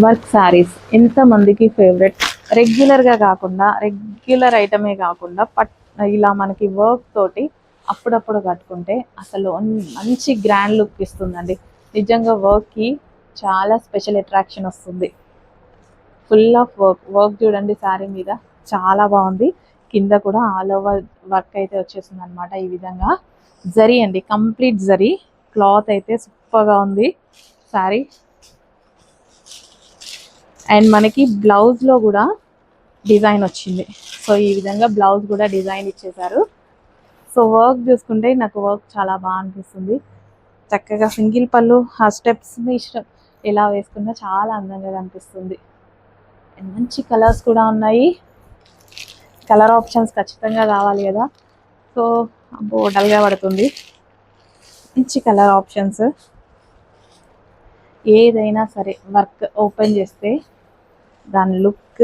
Work saris ఎంతమందికి favourite. రెగ్యులర్గా కాకుండా రెగ్యులర్ ఐటమే కాకుండా ఇలా మనకి వర్క్ తోటి అప్పుడప్పుడు కట్టుకుంటే అసలు మంచి గ్రాండ్ లుక్ ఇస్తుందండి. నిజంగా వర్క్కి చాలా స్పెషల్ అట్రాక్షన్ వస్తుంది. ఫుల్ ఆఫ్ వర్క్ చూడండి శారీ మీద, చాలా బాగుంది. కింద కూడా ఆల్ ఓవర్ వర్క్ అయితే వచ్చేసింది అనమాట. ఈ విధంగా జరీ అండి, కంప్లీట్ జరీ. క్లాత్ అయితే సూపర్గా ఉంది శారీ. అండ్ మనకి బ్లౌజ్లో కూడా డిజైన్ వచ్చింది. సో ఈ విధంగా బ్లౌజ్ కూడా డిజైన్ ఇచ్చేసారు. సో వర్క్ చూసుకుంటే నాకు వర్క్ చాలా బాగా అనిపిస్తుంది. చక్కగా సింగిల్ పళ్ళు, ఆ స్టెప్స్ ఇష్టం ఎలా వేసుకున్నా చాలా అందంగా కనిపిస్తుంది. అండ్ మంచి కలర్స్ కూడా ఉన్నాయి. కలర్ ఆప్షన్స్ ఖచ్చితంగా కావాలి కదా. సో డల్గా పడుతుంది. మంచి కలర్ ఆప్షన్స్. ఏదైనా సరే వర్క్ ఓపెన్ చేస్తే దాని లుక్,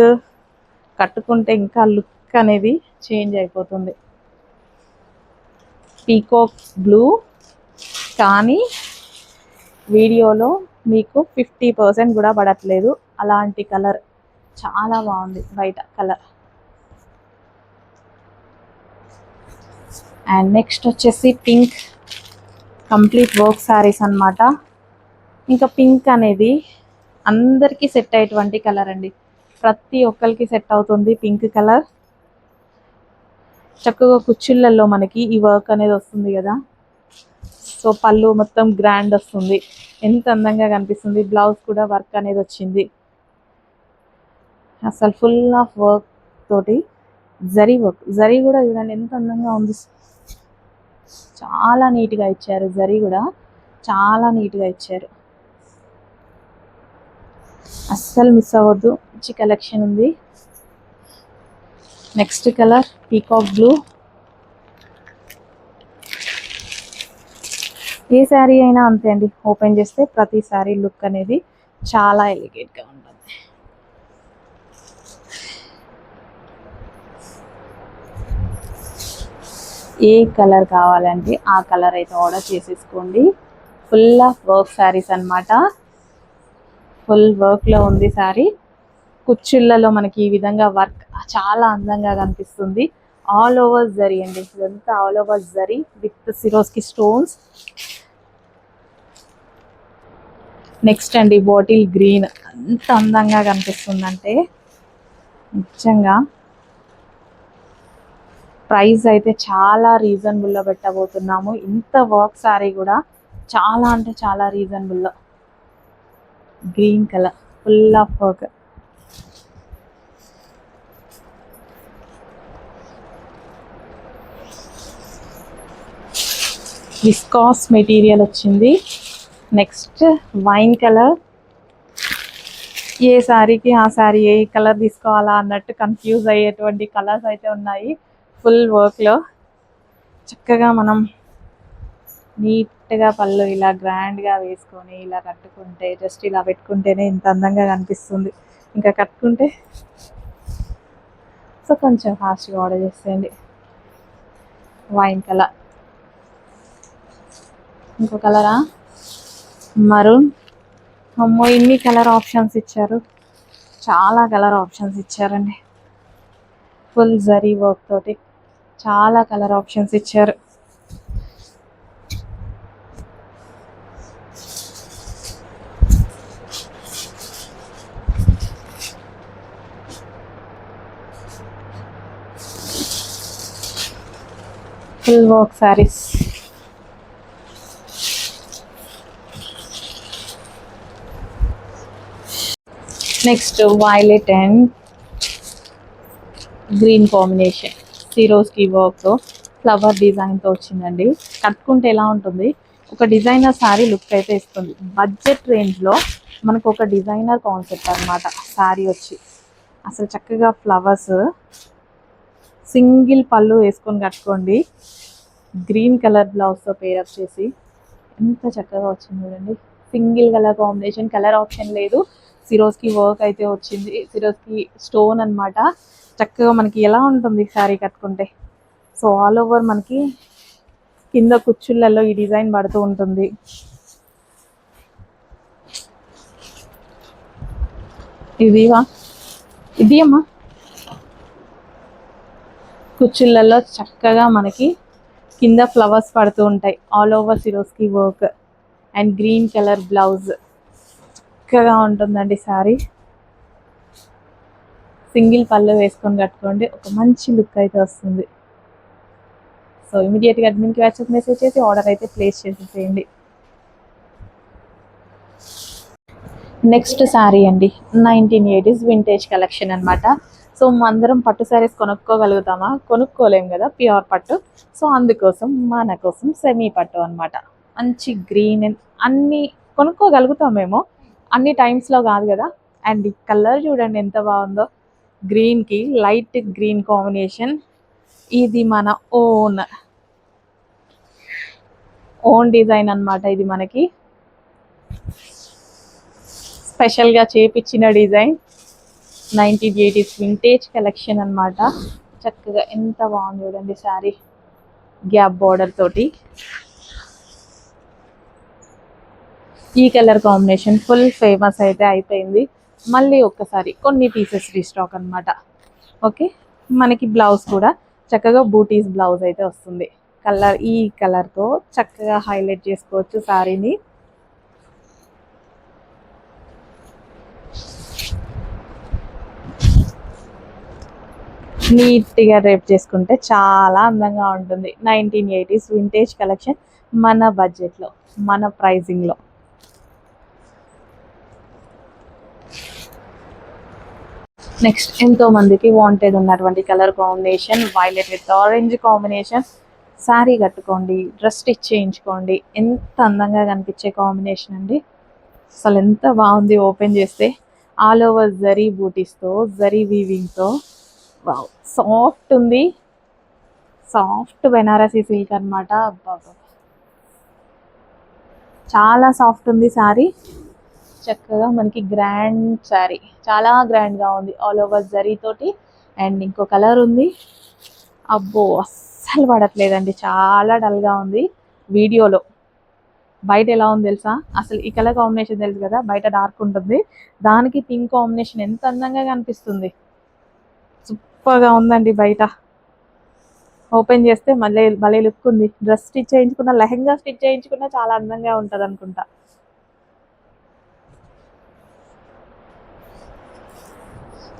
కట్టుకుంటే ఇంకా లుక్ అనేది చేంజ్ అయిపోతుంది. పీకాక్ బ్లూ, కానీ వీడియోలో మీకు 50% కూడా పడట్లేదు. అలాంటి కలర్ చాలా బాగుంది, బయట కలర్. అండ్ నెక్స్ట్ వచ్చేసి పింక్, కంప్లీట్ వర్క్ శారీస్ అన్నమాట. ఇంకా పింక్ అనేది అందరికీ సెట్ అయ్యేటువంటి కలర్ అండి. ప్రతి ఒక్కరికి సెట్ అవుతుంది పింక్ కలర్. చక్కగా కుచ్చిళ్ళల్లో మనకి ఈ వర్క్ అనేది వస్తుంది కదా. సో పళ్ళు మొత్తం గ్రాండ్ వస్తుంది, ఎంత అందంగా కనిపిస్తుంది. బ్లౌజ్ కూడా వర్క్ అనేది వచ్చింది. అసలు ఫుల్ ఆఫ్ వర్క్ తోటి జరీ వర్క్. జరీ కూడా చూడండి ఎంత అందంగా ఉంది. చాలా నీట్గా ఇచ్చారు. జరీ కూడా చాలా నీట్గా ఇచ్చారు. అస్సలు మిస్ అవ్వద్దు, మంచి కలెక్షన్ ఉంది. Next colour peacock blue. ఏ శారీ అయినా అంతే అండి, ఓపెన్ చేస్తే ప్రతి శారీ లుక్ అనేది చాలా ఎలిగేట్గా ఉంటుంది. ఏ కలర్ కావాలంటే ఆ కలర్ అయితే ఆర్డర్ చేసేసుకోండి. ఫుల్ ఆఫ్ వర్క్ శారీస్ అన్నమాట. ఫుల్ వర్క్లో ఉంది శారీ. కుచ్చిళ్ళలో మనకి ఈ విధంగా వర్క్ చాలా అందంగా కనిపిస్తుంది. ఆల్ ఓవర్ జరీ అండి, ఇదంతా all over zari with Swarovski stones. Next అండి బాటిల్ గ్రీన్, ఎంత అందంగా కనిపిస్తుందంటే నిజంగా. ప్రైస్ అయితే చాలా రీజనబుల్లో పెట్టబోతున్నాము. ఇంత వర్క్ శారీ కూడా చాలా అంటే చాలా రీజనబుల్లో. Green colour, full of work. Viscose material వచ్చింది. Next wine colour. ఏ శారీకి ఆ శారీ ఏ కలర్ తీసుకోవాలా అన్నట్టు కన్ఫ్యూజ్ అయ్యేటువంటి కలర్స్ అయితే ఉన్నాయి. ఫుల్ వర్క్లో చక్కగా మనం నీట్గా పళ్ళు ఇలా గ్రాండ్గా వేసుకొని ఇలా కట్టుకుంటే, జస్ట్ ఇలా పెట్టుకుంటేనే ఇంత అందంగా కనిపిస్తుంది. ఇంకా కట్టుకుంటే సో కొంచెం ఫాస్ట్గా ఆర్డర్ చేసేయండి. Wine colour. ఇంకో కలరా మరూన్. అమ్మో ఇన్ని కలర్ ఆప్షన్స్ ఇచ్చారు, చాలా కలర్ ఆప్షన్స్ ఇచ్చారండి. ఫుల్ జరీ వర్క్ తోటి చాలా కలర్ ఆప్షన్స్ ఇచ్చారు. Full work saris. Next violet and green combination, Swarovski work flower డిజైన్తో వచ్చిందండి. కట్టుకుంటే ఎలా ఉంటుంది, ఒక డిజైనర్ శారీ లుక్ అయితే ఇస్తుంది. బడ్జెట్ రేంజ్లో మనకు ఒక డిజైనర్ కాన్సెప్ట్ అనమాట శారీ వచ్చి. అసలు చక్కగా ఫ్లవర్స్, సింగిల్ పళ్ళు వేసుకొని కట్టుకోండి. గ్రీన్ కలర్ బ్లౌజ్తో పేరప్ చేసి ఎంత చక్కగా వచ్చింది చూడండి. Single colour combination, colour option లేదు. సిరోస్కి వర్క్ అయితే వచ్చింది, సిరోస్కి స్టోన్ అనమాట. చక్కగా మనకి ఎలా ఉంటుంది శారీ కట్టుకుంటే. సో ఆల్ ఓవర్ మనకి కింద కుచ్చుళ్ళల్లో ఈ డిజైన్ పడుతూ ఉంటుంది. ఇదివా ఇది అమ్మా కుర్చీలలో చక్కగా మనకి కింద ఫ్లవర్స్ పడుతూ ఉంటాయి. All over Swarovski work and green colour blouse చక్కగా ఉంటుందండి శారీ. సింగిల్ పళ్ళు వేసుకొని కట్టుకోండి, ఒక మంచి లుక్ అయితే వస్తుంది. సో ఇమీడియట్గా అడ్మిన్కి వాట్సాప్ మెసేజ్ చేసి ఆర్డర్ అయితే ప్లేస్ చేసేసేయండి. నెక్స్ట్ శారీ అండి 1980s వింటేజ్ కలెక్షన్ అనమాట. సో అందరం పట్టు శారీస్ కొనుక్కోగలుగుతామా? కొనుక్కోలేం కదా ప్యూర్ పట్టు. సో అందుకోసం మన కోసం సెమీ పట్టు అనమాట. మంచి గ్రీన్ అన్ని కొనుక్కోగలుగుతామేమో, అన్ని టైమ్స్లో కాదు కదా. అండ్ ఈ కలర్ చూడండి ఎంత బాగుందో, గ్రీన్కి లైట్ గ్రీన్ కాంబినేషన్. ఇది మన ఓన్ డిజైన్ అనమాట. ఇది మనకి స్పెషల్గా చేపించిన డిజైన్ 1980s వింటేజ్ కలెక్షన్ అనమాట. చక్కగా ఎంత బాగుంది చూడండి శారీ, గ్యాప్ బార్డర్ తోటి. ఈ కలర్ కాంబినేషన్ ఫుల్ ఫేమస్ అయితే అయిపోయింది. మళ్ళీ ఒక్కసారి కొన్ని పీసెస్ రీస్టాక్ అనమాట. ఓకే, మనకి బ్లౌజ్ కూడా చక్కగా బూటీస్ బ్లౌజ్ అయితే వస్తుంది. కలర్ ఈ కలర్తో చక్కగా హైలైట్ చేసుకోవచ్చు శారీని. నీట్గా రేప్ చేసుకుంటే చాలా అందంగా ఉంటుంది. 1980s వింటేజ్ కలెక్షన్ మన బడ్జెట్లో, మన ప్రైజింగ్లో. నెక్స్ట్ ఎంతో మందికి వాంటెడ్ ఉన్నటువంటి colour combination violet with orange combination. Sari కట్టుకోండి, డ్రెస్ స్టిచ్ చేయించుకోండి, ఎంత అందంగా కనిపించే కాంబినేషన్ అండి. అసలు ఎంత బాగుంది ఓపెన్ చేస్తే. ఆల్ ఓవర్ జరీ బూటీస్తో, జరీ వీవింగ్తో, వావ్ సాఫ్ట్ ఉంది. సాఫ్ట్ బెనారసీ సిల్క్ అనమాట. చాలా సాఫ్ట్ ఉంది శారీ. చక్కగా మనకి గ్రాండ్ శారీ, చాలా గ్రాండ్గా ఉంది. ఆల్ ఓవర్ జరీ తోటి. అండ్ ఇంకో కలర్ ఉంది, అబ్బో అస్సలు పడట్లేదండి, చాలా డల్గా ఉంది వీడియోలో. బయట ఎలా ఉంది తెలుసా? అసలు ఈ కలర్ కాంబినేషన్ తెలుసు కదా, బయట డార్క్ ఉంటుంది, దానికి పింక్ కాంబినేషన్ ఎంత అందంగా కనిపిస్తుంది. సూపర్గా ఉందండి. బయట ఓపెన్ చేస్తే మళ్ళీ భలే లుక్ ఉంది. డ్రెస్ స్టిచ్ చేయించుకున్న, లెహెంగా స్టిచ్ చేయించుకున్న చాలా అందంగా ఉంటుంది అనుకుంటా.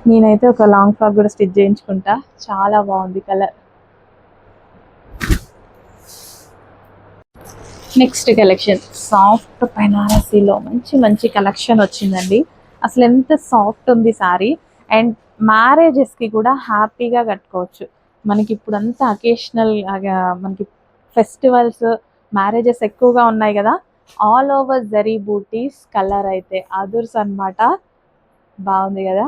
నేనైతే ఒక లాంగ్ ఫ్రాక్ కూడా స్టిచ్ చేయించుకుంటా, చాలా బాగుంది కలర్. నెక్స్ట్ కలెక్షన్ సాఫ్ట్ బెనారసీలో మంచి మంచి కలెక్షన్ వచ్చిందండి. అసలు ఎంత సాఫ్ట్ ఉంది శారీ. అండ్ మ్యారేజెస్కి కూడా హ్యాపీగా కట్టుకోవచ్చు. మనకి ఇప్పుడు అంతా అకేషనల్, మనకి ఫెస్టివల్స్, మ్యారేజెస్ ఎక్కువగా ఉన్నాయి కదా. ఆల్ ఓవర్ జరీ బూటీస్, కలర్ అయితే అదుర్స్ అనమాట. బాగుంది కదా.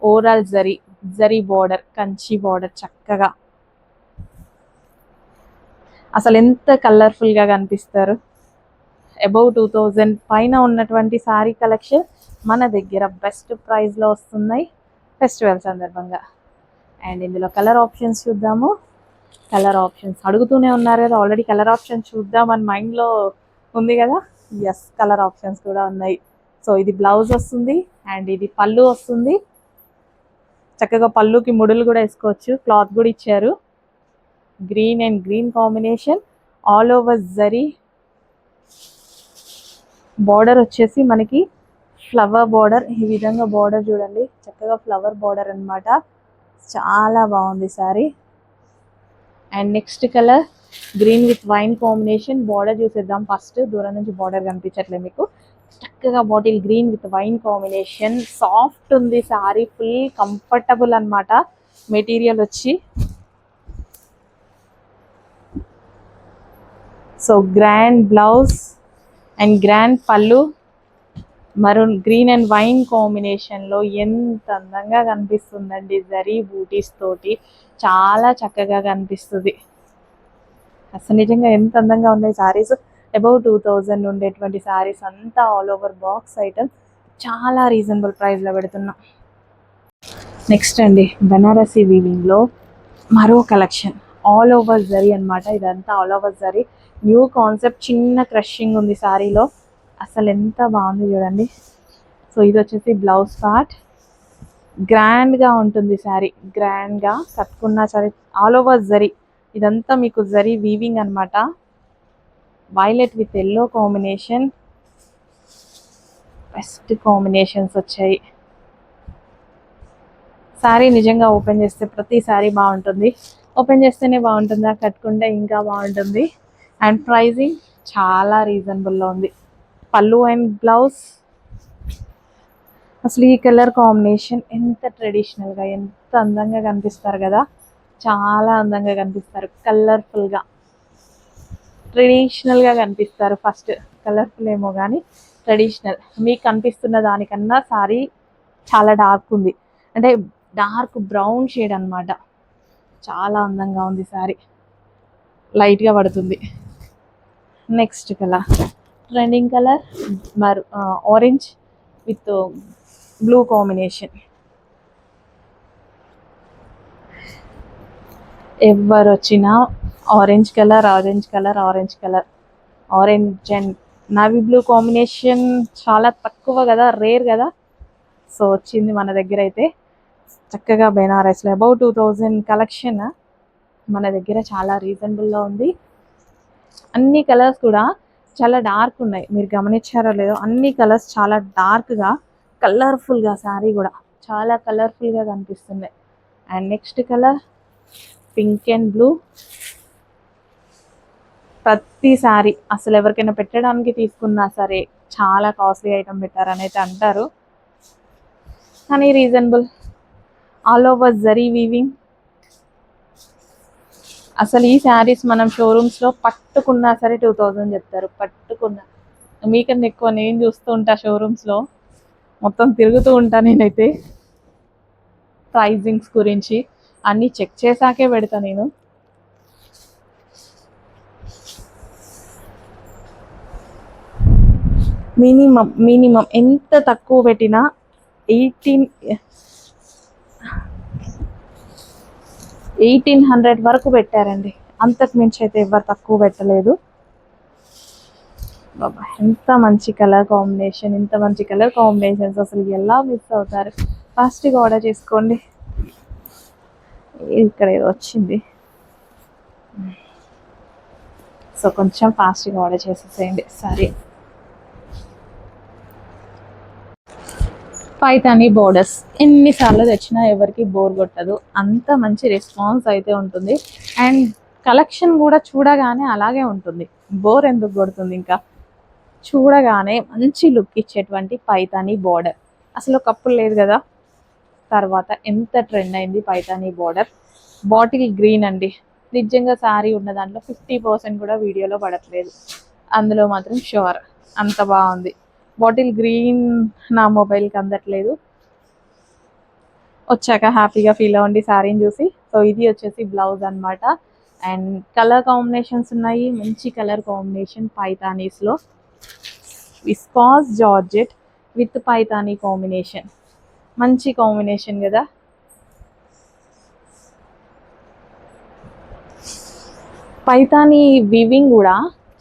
Overall zari, zari border, Kanchi border చక్కగా. అసలు ఎంత కలర్ఫుల్గా కనిపిస్తారు. అబౌవ్ 2000 పైన ఉన్నటువంటి శారీ కలెక్షన్ మన దగ్గర బెస్ట్ ప్రైస్లో వస్తున్నాయి ఫెస్టివల్ సందర్భంగా. అండ్ ఇందులో కలర్ ఆప్షన్స్ చూద్దాము. కలర్ ఆప్షన్స్ అడుగుతూనే ఉన్నారు కదా, ఆల్రెడీ కలర్ ఆప్షన్స్ చూద్దామని మైండ్లో ఉంది కదా. ఎస్, కలర్ ఆప్షన్స్ కూడా ఉన్నాయి. సో ఇది బ్లౌజ్ వస్తుంది అండ్ ఇది పళ్ళు వస్తుంది. చక్కగా పళ్ళుకి ముడులు కూడా వేసుకోవచ్చు, క్లాత్ కూడా ఇచ్చారు. Green and green combination, all over zari. Border వచ్చేసి మనకి ఫ్లవర్ బార్డర్, ఈ విధంగా బార్డర్ చూడండి, చక్కగా ఫ్లవర్ బార్డర్ అనమాట. చాలా బాగుంది sorry. And next colour green with wine combination. Border చూసేద్దాం ఫస్ట్, దూరం నుంచి బార్డర్ కనిపించట్లేదు మీకు. చక్కగా bottle green with wine combination. Soft ఉంది సారీ, ఫుల్ కంఫర్టబుల్ అనమాట. మెటీరియల్ వచ్చి so grand blouse and grand పళ్ళు, మరూన్ గ్రీన్ అండ్ వైన్ కాంబినేషన్లో ఎంత అందంగా కనిపిస్తుందండి. జరీ బూటీస్ తోటి చాలా చక్కగా కనిపిస్తుంది. అసలు నిజంగా ఎంత అందంగా ఉన్నాయి శారీస్. అబౌవ్ 2000 ఉండేటువంటి శారీస్ అంతా ఆల్ ఓవర్ బాక్స్ ఐటమ్ చాలా రీజనబుల్ ప్రైస్లో పెడుతున్నాం. నెక్స్ట్ అండి బెనారసీ వీవింగ్లో మరో కలెక్షన్, ఆల్ ఓవర్ జరీ అనమాట. ఇదంతా all over zari, new concept, చిన్న క్రషింగ్ ఉంది శారీలో. అసలు ఎంత బాగుంది చూడండి. సో ఇది వచ్చేసి బ్లౌజ్ పార్ట్. గ్రాండ్గా ఉంటుంది శారీ, గ్రాండ్గా కట్టుకున్నా సరే. ఆల్ ఓవర్ జరీ, ఇదంతా మీకు జరీ వీవింగ్ అనమాట. Violet with yellow combination, best combinations వచ్చాయి. శారీ నిజంగా ఓపెన్ చేస్తే ప్రతి శారీ బాగుంటుంది. ఓపెన్ చేస్తేనే బాగుంటుందా, కట్టుకుంటే ఇంకా బాగుంటుంది. అండ్ ప్రైజింగ్ చాలా రీజనబుల్లో ఉంది. పళ్ళు అండ్ బ్లౌజ్, అసలు ఈ కలర్ కాంబినేషన్ ఎంత ట్రెడిషనల్గా, ఎంత అందంగా కనిపిస్తారు కదా, చాలా అందంగా కనిపిస్తారు. కలర్ఫుల్గా ట్రెడిషనల్గా కనిపిస్తారు. ఫస్ట్ కలర్ఫుల్ ఏమో కానీ ట్రెడిషనల్. మీకు కనిపిస్తున్న దానికన్నా సారీ చాలా డార్క్ ఉంది, అంటే డార్క్ బ్రౌన్ షేడ్ అనమాట. చాలా అందంగా ఉంది సారీ, లైట్గా పడుతుంది. Next colour trending colour orange with blue combination. ఎవరు వచ్చినా orange colour, orange colour, orange colour, orange and navy blue combination చాలా తక్కువ కదా, రేర్ కదా. సో వచ్చింది మన దగ్గర అయితే చక్కగా బెనారస్లో అబౌట్ 2000 కలెక్షన్ మన దగ్గర చాలా రీజనబుల్లో ఉంది. అన్ని కలర్స్ కూడా చాలా డార్క్ ఉన్నాయి, మీరు గమనించారో లేదో, అన్ని కలర్స్ చాలా డార్క్గా కలర్ఫుల్గా, శారీ కూడా చాలా కలర్ఫుల్గా కనిపిస్తుంది. And next colour pink and blue. ప్రతి శారీ అసలు ఎవరికైనా పెట్టడానికి తీసుకున్నా సరే చాలా కాస్ట్లీ ఐటమ్ పెట్టారని అయితే అంటారు, కానీ reasonable. All over zari weaving. అసలు ఈ శారీస్ మనం షోరూమ్స్లో పట్టుకున్నా సరే 2000 చెప్తారు, పట్టుకున్నా. మీకన్నా ఎక్కువ నేను చూస్తూ ఉంటా షోరూమ్స్లో, మొత్తం తిరుగుతూ ఉంటా నేనైతే. ప్రైజింగ్స్ గురించి అన్నీ చెక్ చేసాకే పెడతా నేను. మినిమం ఎంత తక్కువ పెట్టినా 1800 వరకు పెట్టారండి, అంతకు మించి అయితే ఎవరు తక్కువ పెట్టలేదు. బాబా ఎంత మంచి కలర్ కాంబినేషన్, ఇంత మంచి కలర్ కాంబినేషన్స్ అసలు ఎలా మిస్ అవుతారు. ఫాస్ట్గా ఆర్డర్ చేసుకోండి. ఇక్కడ ఏదో వచ్చింది, సో కొంచెం ఫాస్ట్గా ఆర్డర్ చేసేసేయండి. సరే, పైతాని బోర్డర్స్ ఎన్నిసార్లు తెచ్చినా ఎవరికి బోర్ కొట్టదు, అంత మంచి రెస్పాన్స్ అయితే ఉంటుంది. అండ్ కలెక్షన్ కూడా చూడగానే అలాగే ఉంటుంది, బోర్ ఎందుకు కొడుతుంది. ఇంకా చూడగానే మంచి లుక్ ఇచ్చేటువంటి పైతాని బోర్డర్, అసలు ఒకప్పుడు లేదు కదా, తర్వాత ఎంత ట్రెండ్ అయింది పైతాని బోర్డర్. బాటిల్ గ్రీన్ అండి, నిజంగా శారీ ఉన్న దాంట్లో 50% కూడా వీడియోలో పడట్లేదు, అందులో మాత్రం షూర్ అంత బాగుంది. బాటిల్ గ్రీన్ నా మొబైల్కి అందట్లేదు, వచ్చాక హ్యాపీగా ఫీల్ అవ్వండి శారీని చూసి. సో ఇది వచ్చేసి బ్లౌజ్ అనమాట. అండ్ కలర్ కాంబినేషన్స్ ఉన్నాయి, మంచి కలర్ కాంబినేషన్ పైతానీస్లో. Viscose georgette with Paithani combination, మంచి కాంబినేషన్ కదా. పైతానీ వీవింగ్ కూడా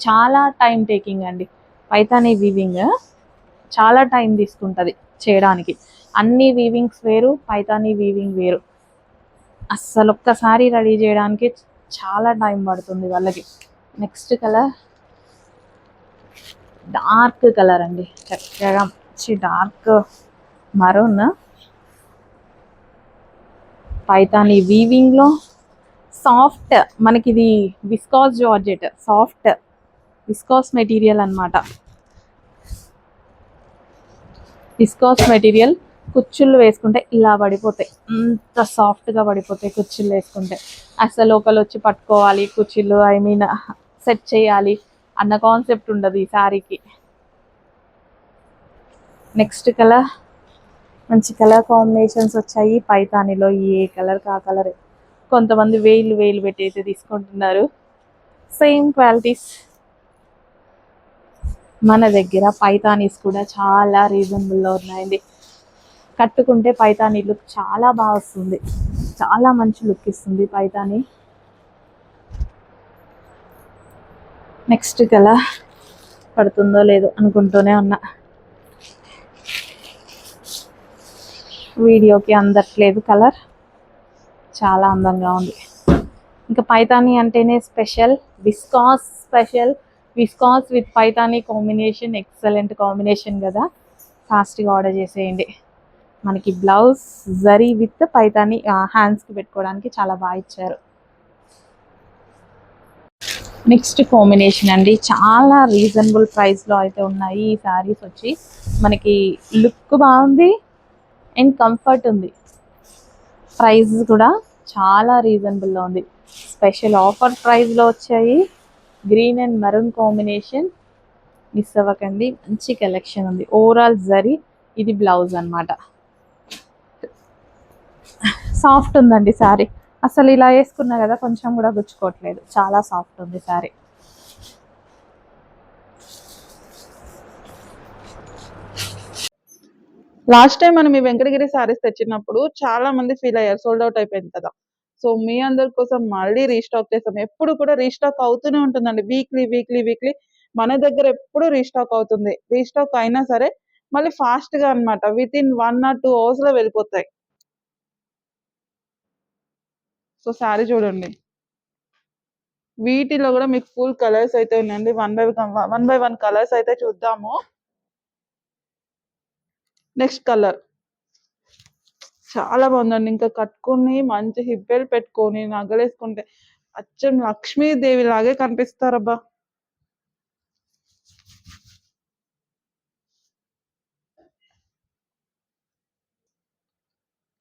చాలా టైం టేకింగ్ అండి. పైతానీ వీవింగ్ చాలా టైం తీసుకుంటుంది చేయడానికి. అన్ని వీవింగ్స్ వేరు, పైతానీ వీవింగ్ వేరు. అస్సలు ఒక్కసారి రెడీ చేయడానికి చాలా టైం పడుతుంది వాళ్ళకి. నెక్స్ట్ కలర్ డార్క్ కలర్ అండి, చక్కగా మంచి డార్క్ మరూన్, పైతానీ వీవింగ్లో సాఫ్ట్. మనకి ఇది viscous georgette, soft viscous material అనమాట. విస్కాస్ మెటీరియల్ కుచ్చుళ్ళు వేసుకుంటే ఇలా పడిపోతాయి, అంత సాఫ్ట్గా పడిపోతాయి కుచ్చుళ్ళు వేసుకుంటే. అసలు లోపల వచ్చి పట్టుకోవాలి కుచ్చుళ్ళు, సెట్ చేయాలి అన్న కాన్సెప్ట్ ఉండదు ఈ శారీకి. నెక్స్ట్ కలర్ మంచి కలర్ కాంబినేషన్స్ వచ్చాయి పైతానీలో, ఏ కలర్ కా కలర్. కొంతమంది వేలు పెట్టి అయితే తీసుకుంటున్నారు. సేమ్ క్వాలిటీస్ మన దగ్గర. పైతానీస్ కూడా చాలా రీజనబుల్లో ఉన్నాయండి. కట్టుకుంటే పైతానీ లుక్ చాలా బాగా వస్తుంది, చాలా మంచి లుక్ ఇస్తుంది పైతానీ. నెక్స్ట్ కలర్ పడుతుందో లేదో అనుకుంటూనే ఉన్నా. వీడియోకి అందట్లేదు కలర్, చాలా అందంగా ఉంది. ఇంకా పైతానీ అంటేనే special, special viscous with Paithani combination excellent combination కదా. ఫాస్ట్గా ఆర్డర్ చేసేయండి. మనకి బ్లౌజ్ జరీ విత్ పైతానీ హ్యాండ్స్కి పెట్టుకోవడానికి చాలా బాగా ఇచ్చారు. నెక్స్ట్ కాంబినేషన్ అండి, చాలా రీజనబుల్ ప్రైస్లో అయితే ఉన్నాయి ఈ శారీస్ వచ్చి. మనకి లుక్ బాగుంది అండ్ కంఫర్ట్ ఉంది. ప్రైస్ కూడా చాలా రీజనబుల్లో ఉంది. స్పెషల్ ఆఫర్ ప్రైస్లో వచ్చాయి. Green and maroon combination, miss అవ్వకండి. మంచి కలెక్షన్ ఉంది. ఓవరాల్ జరీ, ఇది బ్లౌజ్ అన్నమాట. సాఫ్ట్ ఉందండి శారీ. అసలు ఇలా వేసుకున్నా కదా కొంచెం కూడా గుచ్చుకోవట్లేదు, చాలా సాఫ్ట్ ఉంది శారీ. లాస్ట్ టైం మనం ఈ వెంకటగిరి సారీస్ తెచ్చినప్పుడు చాలా మంది ఫీల్ అయ్యారు, సోల్డ్ అవుట్ అయిపోయింది కదా. సో మీ అందరి కోసం మళ్ళీ రీస్టాక్ చేస్తాం. ఎప్పుడు కూడా రీస్టాక్ అవుతూనే ఉంటుందండి, వీక్లీ వీక్లీ వీక్లీ మన దగ్గర ఎప్పుడు రీస్టాక్ అవుతుంది. రీస్టాక్ అయినా సరే మళ్ళీ ఫాస్ట్ గా అన్నమాట, విత్ ఇన్ 1 or 2 hours లో వెళ్ళిపోతాయి. సో శారీ చూడండి, వీటిలో కూడా మీకు ఫుల్ కలర్స్ అయితే ఉన్నాయండి. వన్ బై వన్ కలర్స్ అయితే చూద్దాము. నెక్స్ట్ కలర్ చాలా బాగుందండి. ఇంకా కట్టుకుని మంచి హిప్ బెల్ట్ పెట్టుకొని నగలేసుకుంటే అచ్చం లక్ష్మీదేవి లాగే కనిపిస్తారబ్బా.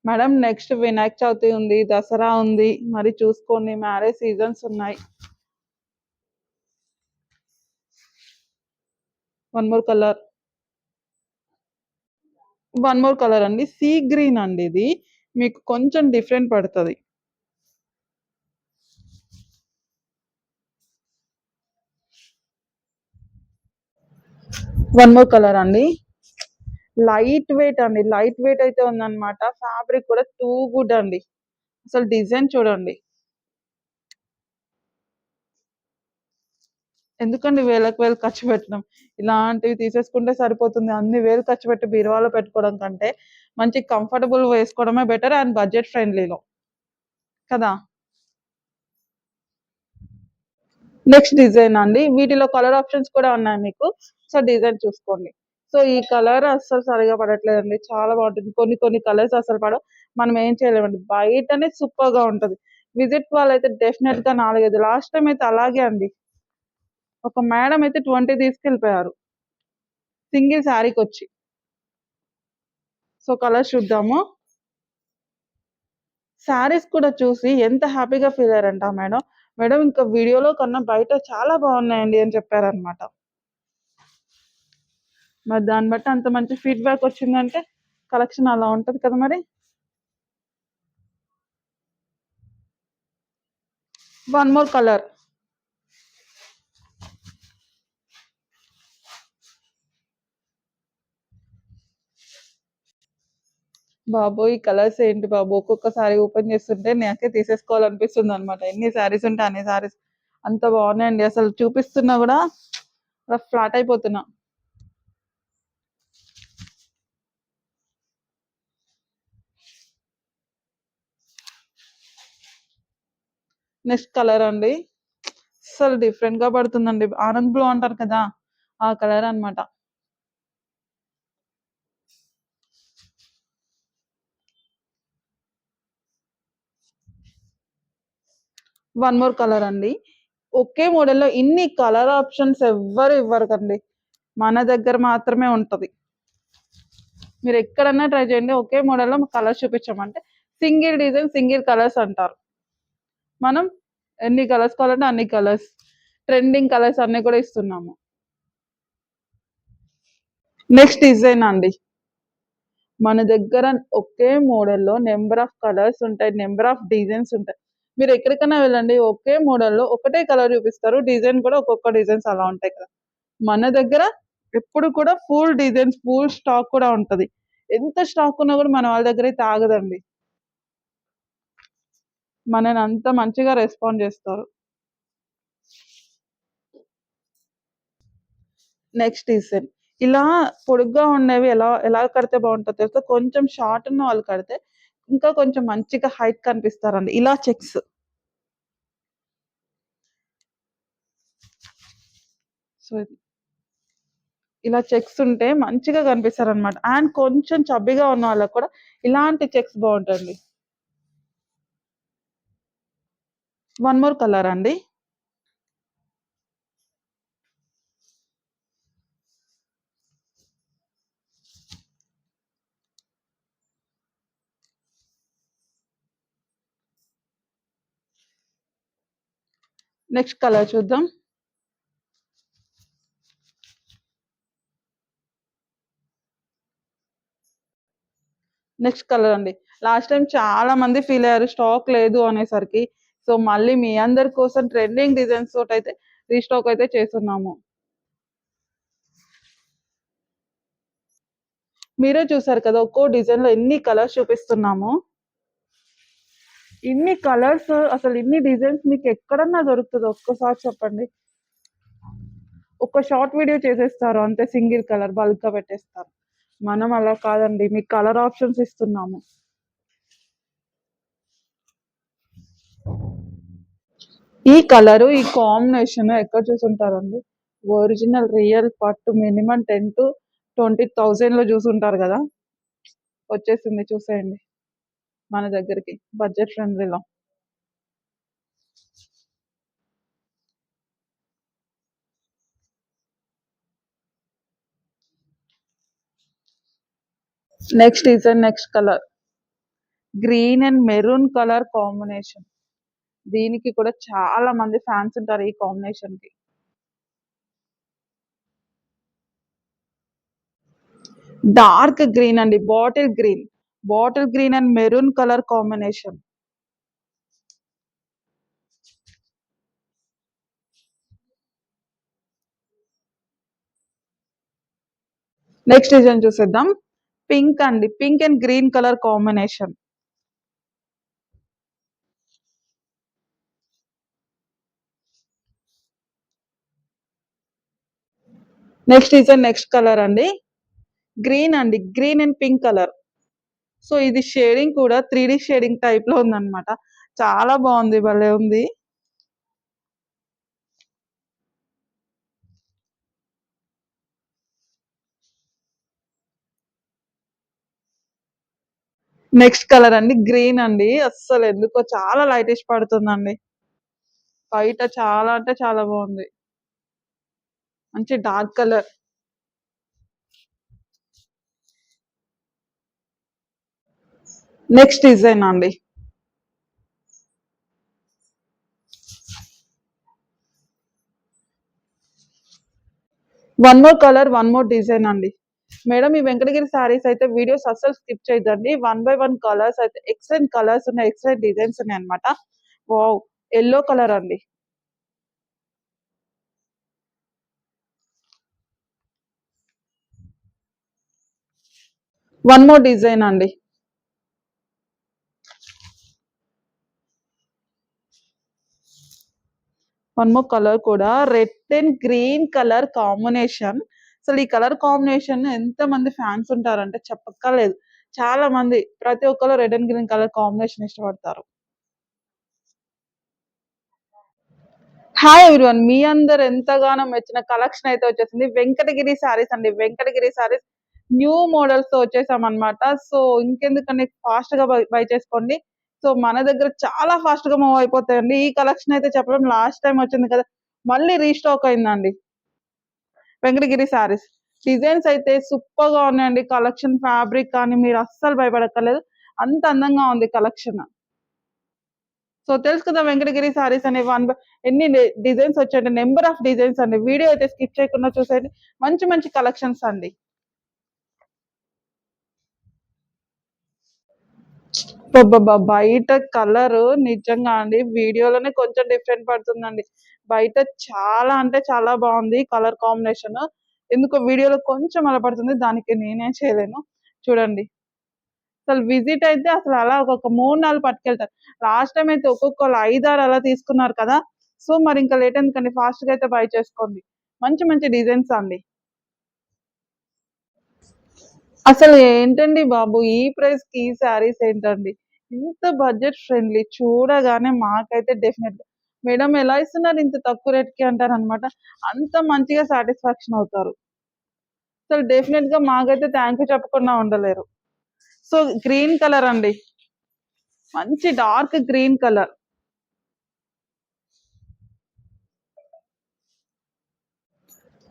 మేడం నెక్స్ట్ వినాయక చవితి ఉంది, దసరా ఉంది, మరి చూసుకోండి, మ్యారేజ్ సీజన్స్ ఉన్నాయి. వన్ మోర్ కలర్ అండి, సీ గ్రీన్ అండి. ఇది మీకు కొంచెం డిఫరెంట్ పడుతుంది. వన్ మోర్ కలర్ అండి, లైట్ వెయిట్ అండి, లైట్ వెయిట్ అయితే ఉందన్నమాట. ఫ్యాబ్రిక్ కూడా టూ గుడ్ అండి. అసలు డిజైన్ చూడండి. ఎందుకండి వేలకు వేలు ఖర్చు పెట్టడం, ఇలాంటివి తీసేసుకుంటే సరిపోతుంది. అన్ని వేలు ఖర్చు పెట్టి బీరువాలో పెట్టుకోవడం కంటే మంచి కంఫర్టబుల్ వేసుకోవడమే బెటర్, అండ్ బడ్జెట్ ఫ్రెండ్లీలో కదా. నెక్స్ట్ డిజైన్ అండి, వీటిలో కలర్ ఆప్షన్స్ కూడా ఉన్నాయి మీకు. సో డిజైన్ చూసుకోండి. సో ఈ కలర్ అస్సలు సరిగా పడట్లేదండి, చాలా బాగుంటుంది. కొన్ని కొన్ని కలర్స్ అసలు పడవు, మనం ఏం చేయలేమండి. బయటనే సూపర్ గా ఉంటది. విజిట్ వాళ్ళైతే డెఫినెట్ గా 4-5, లాస్ట్ టైం అయితే అలాగే అండి. ఒక మేడం అయితే 20 తీసుకెళ్ళిపోయారు సింగిల్ శారీకి వచ్చి. సో కలర్స్ చూద్దాము. శారీస్ కూడా చూసి ఎంత హ్యాపీగా ఫీల్ అయ్యారంట మేడం. మేడం ఇంకా వీడియోలో కన్నా బయట చాలా బాగున్నాయండి అని చెప్పారనమాట. మరి దాన్ని బట్టి అంత మంచి ఫీడ్బ్యాక్ వచ్చిందంటే కలెక్షన్ అలా ఉంటది కదా మరి. వన్ మోర్ కలర్, బాబు ఈ కలర్స్ ఏంటి బాబు, ఒక్కొక్కసారి ఓపెన్ చేస్తుంటే నాకే తీసేసుకోవాలనిపిస్తుంది అనమాట. ఎన్ని శారీస్ ఉంటే అన్ని శారీస్ అంత బాగున్నాయండి. అసలు చూపిస్తున్నా కూడా ఫ్లాట్ అయిపోతున్నా. నెక్స్ట్ కలర్ అండి, అసలు డిఫరెంట్ గా పడుతుందండి. ఆనంద్ బ్లూ అంటారు కదా, ఆ కలర్ అన్నమాట. వన్ మోర్ కలర్ అండి, ఒకే మోడల్లో ఇన్ని కలర్ ఆప్షన్స్ ఎవ్వరు ఇవ్వరు కండి, మన దగ్గర మాత్రమే ఉంటది. మీరు ఎక్కడన్నా ట్రై చేయండి, ఒకే మోడల్లో కలర్స్ చూపించామంటే సింగిల్ డిజైన్ సింగిల్ కలర్స్ అంటారు. మనం ఎన్ని కలర్స్ కావాలంటే అన్ని కలర్స్, ట్రెండింగ్ కలర్స్ అన్ని కూడా ఇస్తున్నాము. నెక్స్ట్ డిజైన్ అండి, మన దగ్గర ఒకే మోడల్లో నెంబర్ ఆఫ్ కలర్స్ ఉంటాయి, నెంబర్ ఆఫ్ డిజైన్స్ ఉంటాయి. మీరు ఎక్కడికైనా వెళ్ళండి, ఒకే మోడల్లో ఒకటే కలర్ చూపిస్తారు, డిజైన్ కూడా ఒక్కొక్క డిజైన్స్ అలా ఉంటాయి కదా. మన దగ్గర ఎప్పుడు కూడా ఫుల్ డిజైన్స్, ఫుల్ స్టాక్ కూడా ఉంటది. ఎంత స్టాక్ ఉన్నా కూడా మన వాళ్ళ దగ్గర అయితే ఆగదండి, మనని అంత మంచిగా రెస్పాండ్ చేస్తారు. నెక్స్ట్ డిజైన్, ఇలా పొడుగ్గా ఉండేవి ఎలా కడితే బాగుంటుందో తెలుసా? కొంచెం షార్ట్ ఉన్న వాళ్ళు కడితే ఇంకా కొంచెం మంచిగా హైట్ కనిపిస్తారండి. ఇలా చెక్స్. సో, ఇలా చెక్స్ ఉంటే మంచిగా కనిపిస్తారనమాట. అండ్ కొంచెం చబ్బీగా ఉన్న వాళ్ళకి కూడా ఇలాంటి చెక్స్ బాగుంటుంది. వన్ మోర్ కలర్ అండి. నెక్స్ట్ కలర్ చూద్దాం. నెక్స్ట్ కలర్ అండి. లాస్ట్ టైం చాలా మంది ఫీల్ అయ్యారు స్టాక్ లేదు అనేసరికి. సో మళ్ళీ మీ అందరి కోసం ట్రెండింగ్ డిజైన్స్ తోటి అయితే రీస్టాక్ అయితే చేస్తున్నాము. మీరే చూసారు కదా ఒక్కో డిజైన్ లో ఎన్ని కలర్స్ చూపిస్తున్నాము. ఇన్ని కలర్స్ అసలు ఇన్ని డిజైన్స్ మీకు ఎక్కడన్నా దొరుకుతుందో ఒక్కసారి చెప్పండి. ఒక షార్ట్ వీడియో చేసేస్తారు అంతే, సింగిల్ కలర్ బల్క్ గా పెట్టేస్తారు. మనం అలా కాదండి, మీకు కలర్ ఆప్షన్స్ ఇస్తున్నాము. ఈ కలరు ఈ కాంబినేషన్ ఎక్కడ చూసుంటారండి? ఒరిజినల్ రియల్ పట్టు మినిమం 10,000 to 20,000 లో చూసుంటారు కదా. వచ్చేసింది చూసేయండి మన దగ్గరికి బడ్జెట్ ఫ్రెండ్లీలో. Next design, next colour green and maroon colour combination. దీనికి కూడా చాలా మంది ఫ్యాన్స్ ఉంటారు ఈ కాంబినేషన్ కి. డార్క్ గ్రీన్ అండి, bottle green and maroon colour combination. Next design చూసేద్దాం. పింక్ అండి, pink and green colour combination. Next design, next colour అండి. గ్రీన్ అండి, green and pink colour. So ఇది షేడింగ్ కూడా 3D షేడింగ్ టైప్ లో ఉందన్నమాట. చాలా బాగుంది, భలే ఉంది. నెక్స్ట్ కలర్ అండి, గ్రీన్ అండి. అస్సలు ఎందుకో చాలా లైటిష్ పడుతుందండి. బయట చాలా అంటే చాలా బాగుంది, మంచి డార్క్ కలర్. నెక్స్ట్ డిజైన్ అండి. One more colour, one more design అండి. మేడం ఈ వెంకటగిరి సారీస్ అయితే వీడియోస్ అస్సలు స్కిప్ చేయొద్దండి. 1 by 1 కలర్స్ అయితే ఎక్సలెంట్ కలర్స్ ఉన్నాయి, ఎక్సలెంట్ డిజైన్స్ ఉన్నాయి అనమాట. వావ్, ఎల్లో కలర్ అండి. వన్ మోర్ డిజైన్ అండి. వన్ మోర్ కలర్ కూడా red and green colour combination. అసలు ఈ కలర్ కాంబినేషన్ ఎంత మంది ఫ్యాన్స్ ఉంటారంటే చెప్పక్కర్లేదు. చాలా మంది, ప్రతి ఒక్కరు red and green colour combination ఇష్టపడతారు. హాయ్ ఎవ్రీవన్, మీ అందరు ఎంతగానో మెచ్చిన కలెక్షన్ అయితే వచ్చేసింది. వెంకటగిరి సారీస్ అండి, వెంకటగిరి సారీస్ న్యూ మోడల్స్ తో వచ్చేసాం అనమాట. సో ఇంకెందుకండి, ఫాస్ట్ గా బై చేసుకోండి. సో మన దగ్గర చాలా ఫాస్ట్ గా మూవ్ అయిపోతాయండి. ఈ కలెక్షన్ అయితే చెప్పడం లాస్ట్ టైం వచ్చింది కదా, మళ్ళీ రీస్టాక్ అయిందండి వెంకటగిరి సారీస్. డిజైన్స్ అయితే సూపర్ గా ఉన్నాయండి. కలెక్షన్, ఫ్యాబ్రిక్ కానీ మీరు అస్సలు భయపడక్కర్లేదు, అంత అందంగా ఉంది కలెక్షన్. సో తెలుసు కదా వెంకటగిరి సారీస్ అనే ఎన్ని డిజైన్స్ వచ్చాయంటే నెంబర్ ఆఫ్ డిజైన్స్ అండి. వీడియో అయితే స్కిప్ చేయకుండా చూసేయండి, మంచి మంచి కలెక్షన్స్ అండి. బయట కలర్ నిజంగా అండి వీడియోలోనే కొంచెం డిఫరెంట్ పడుతుందండి. బయట చాలా అంటే చాలా బాగుంది కలర్ కాంబినేషన్. ఎందుకో వీడియోలో కొంచెం అలా పడుతుంది, దానికి నేనేం చేయలేను. చూడండి, అసలు విజిట్ అయితే అసలు అలా ఒక 3-4 పట్టుకెళ్తారు. లాస్ట్ టైం అయితే ఒక్కొక్కరు 5-6 అలా తీసుకున్నారు కదా. సో మరి ఇంకా లేట్ ఎందుకండి, ఫాస్ట్ గా అయితే బై చేసుకోండి. మంచి మంచి డిజైన్స్ అండి. అసలు ఏంటండి బాబు! ఈ ప్రైస్‌కి ఈ శారీస్ ఏంటండి? ఇంత బడ్జెట్ ఫ్రెండ్లీ చూడగానే మాకైతే డెఫినెట్‌గా మేడం ఎలా ఇస్తున్నారు ఇంత తక్కువ రేట్‌కి అంటారనమాట. అంత మంచిగా సాటిస్ఫాక్షన్ అవుతారు. అసలు డెఫినెట్‌గా మాకైతే థాంక్ యూ చెప్పకుండా ఉండలేరు. సో, గ్రీన్ కలర్ అండి. మంచి dark green colour.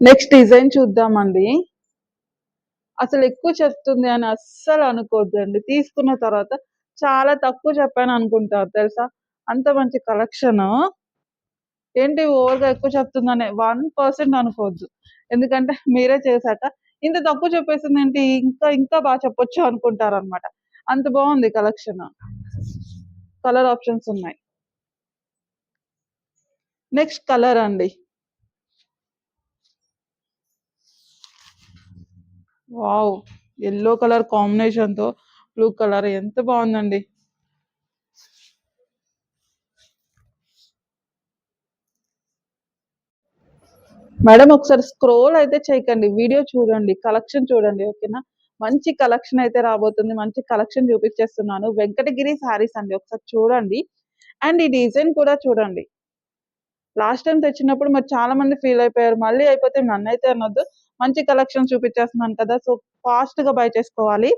Next design చూద్దామండి. అసలు ఎక్కువ చెప్తుంది అని అస్సలు అనుకోవద్దండి. తీసుకున్న తర్వాత చాలా తక్కువ చెప్పాను అనుకుంటారు తెలుసా? అంత మంచి కలెక్షను. ఏంటి ఓవర్‌గా ఎక్కువ చెప్తుందని 1% అనుకోవద్దు. ఎందుకంటే మీరే చేశాక ఇంత తక్కువ చెప్పేసిందేంటి ఇంకా ఇంకా చెప్పొచ్చు అనుకుంటారనమాట. అంత బావుంది కలెక్షను. కలర్ ఆప్షన్స్ ఉన్నాయి. నెక్స్ట్ కలర్ అండి. వావ్! యెల్లో కలర్ కాంబినేషన్‌తో బ్లూ కలర్ ఎంత బావుందండి. మేడం ఒకసారి స్క్రోల్ అయితే చేయకండి. వీడియో చూడండి. కలెక్షన్ చూడండి. ఓకేనా? మంచి కలెక్షన్ అయితే రాబోతుంది. మంచి కలెక్షన్ చూపిచ్చేస్తున్నాను. వెంకటగిరి శారీస్ అండి. ఒకసారి చూడండి. అండ్ ఈ డిజైన్ కూడా చూడండి. లాస్ట్ టైమ్ తెచ్చినప్పుడు మరి చాలా మంది ఫీల్ అయిపోయారు. మళ్ళీ అయిపోతే నన్నైతే అనొద్దు. మంచి కలెక్షన్ చూపిచ్చేస్తున్నాను కదా! సో, ఫాస్ట్‌గా బై చేసుకోవాలి.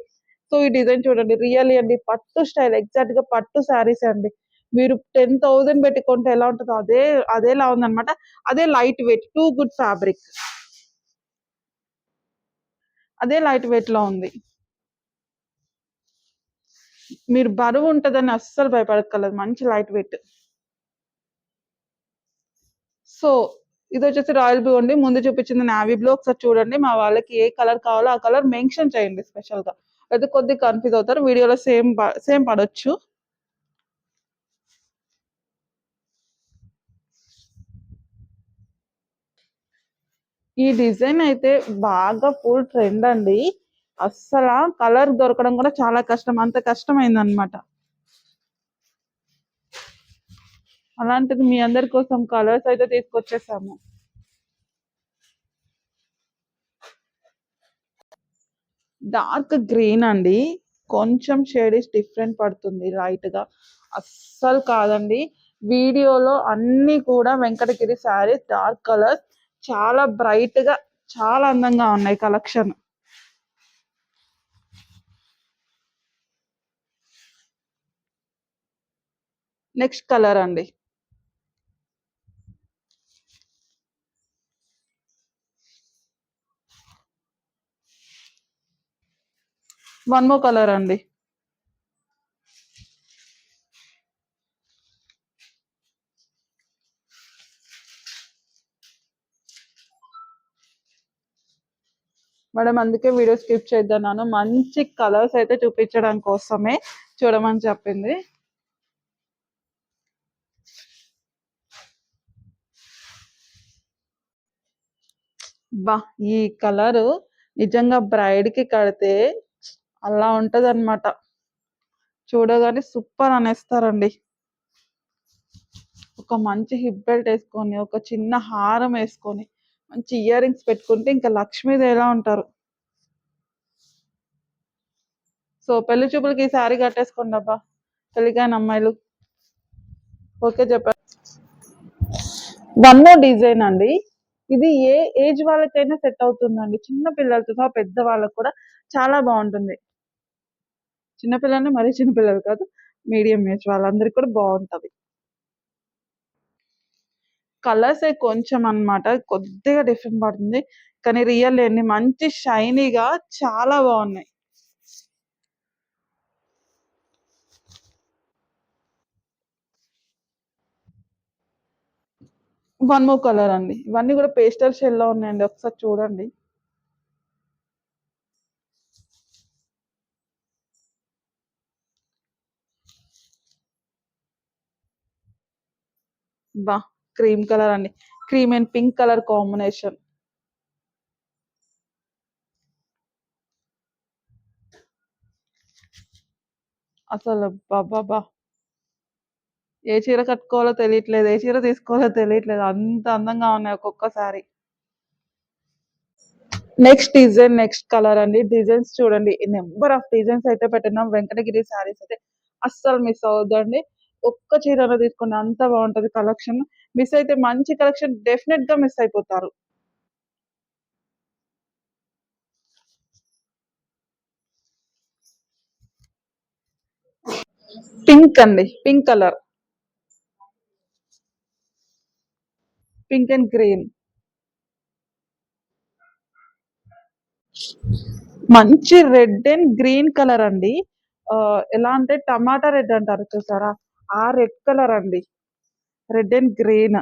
సో, ఈ డిజైన్ చూడండి. రియల్లీ అండి పట్టు స్టైల్ ఎగ్జాక్ట్‌గా పట్టు శారీసే అండి. మీరు 10,000 పెట్టి కొంటే ఎలా ఉంటదో అదేలా ఉందనమాట. అదే light weight. Too good fabric. అదే లైట్ వెయిట్‌లో ఉంది. మీరు బరువుంటదని అస్సలు భయపడక్కర్లేదు. మంచి లైట్ వెయిట్. సో, ఇదొచ్చేసి రాయల్ బ్లూ అండి. ముందు చూపించింది నేవీ బ్లూ. ఒకసారి చూడండి. మా వాళ్ళకి ఏ కలర్ కావాలో ఆ కలర్ మెన్షన్ చేయండి స్పెషల్‌గా. అయితే కొద్దిగా కన్‌ఫ్యూజ్ అవుతారు. వీడియోలో సేమ్ పడొచ్చు. ఈ డిజైన్ అయితే బాగా ఫుల్ ట్రెండ్ అండి. అస్సల కలర్ దొరకడం కూడా చాలా కష్టం. అంత కష్టమైందనమాట. అలాంటిది మీ అందరి కోసం కలర్స్ అయితే తీసుకొచ్చేసాము. డార్క్ గ్రీన్ అండి. కొంచెం షేడిష్ డిఫరెంట్ పడుతుంది లైట్‌గా. అస్సలు కాదండి. వీడియోలో అన్నీ కూడా వెంకటగిరి శారీస్ డార్క్ కలర్స్ చాలా బ్రైట్‌గా చాలా అందంగా ఉన్నాయి కలెక్షన్. నెక్స్ట్ కలర్ అండి. వన్ మోర్ కలర్ అండి. మేడం అందుకే వీడియో స్కిప్ చేద్దన్నాను. మంచి కలర్స్ అయితే చూపించడం కోసమే చూడమని చెప్పింది. అబ్బా! ఈ కలరు నిజంగా బ్రైడ్‌కి కడితే అలా ఉంటదనమాట. చూడగానే సూపర్ అనేస్తారండి. ఒక మంచి హిప్ బెల్ట్ ఏసుకొని, ఒక చిన్న హారం ఏసుకొని, మంచి ఇయర్ రింగ్స్ పెట్టుకుంటే ఇంకా లక్ష్మీదేవిలా ఉంటారు. సో, పెళ్లి చూపులకి ఈ శారీ కట్టేసుకోండబ్బా! పెళ్లికాని అమ్మాయిలు. ఓకే చెప్పారు. వన్ మోర్ డిజైన్ అండి. ఇది ఏ ఏజ్ వాళ్ళకైనా సెట్ అవుతుందండి. చిన్న పిల్లలతో సహా పెద్ద వాళ్ళకి కూడా చాలా బావుంటుంది. చిన్న పిల్లలంటే మరీ చిన్న పిల్లలు కాదు. మీడియం ఏజ్ వాళ్ళందరికి కూడా బావుంటది. కలర్సే కొంచెం అన్నమాట. కొద్దిగా డిఫరెంట్ పడుతుంది. కానీ రియల్లీ అండి మంచి షైనీగా చాలా బావున్నాయి. వన్ మోర్ కలర్ అండి. ఇవన్నీ కూడా పేస్టల్ షేడ్‌లో ఉన్నాయండి. ఒకసారి చూడండి. అబ్బా! క్రీమ్ కలర్ అండి. Cream and pink colour combination. అసలు అబ్బబ్బబ్బా! ఏ చీర కట్టుకోవాలో తెలియట్లేదు. ఏ చీర తీసుకోవాలో తెలియట్లేదు. అంత అందంగా ఉన్నాయి ఒక్కొక్క sorry. Next design, next colour అండి. డిజైన్స్ చూడండి, నెంబర్ ఆఫ్ డిజైన్స్ అయితే పెట్టినాం. వెంకటగిరి శారీస్ అయితే అస్సలు మిస్ అవ్వద్దండి. ఒక్క చీరలో తీసుకున్న అంత బాగుంటది కలెక్షన్. మిస్ అయితే మంచి కలెక్షన్ డెఫినెట్ గా మిస్ అయిపోతారు. పింక్ అండి, pink colour, pink and green. మంచి రెడ్ అండ్ గ్రీన్ కలర్ అండి. ఎలా అంటే టమాటా రెడ్ అంటారు చూసారా, ఆ రెడ్ కలర్ అండి, రెడ్ అండ్ గ్రీన్.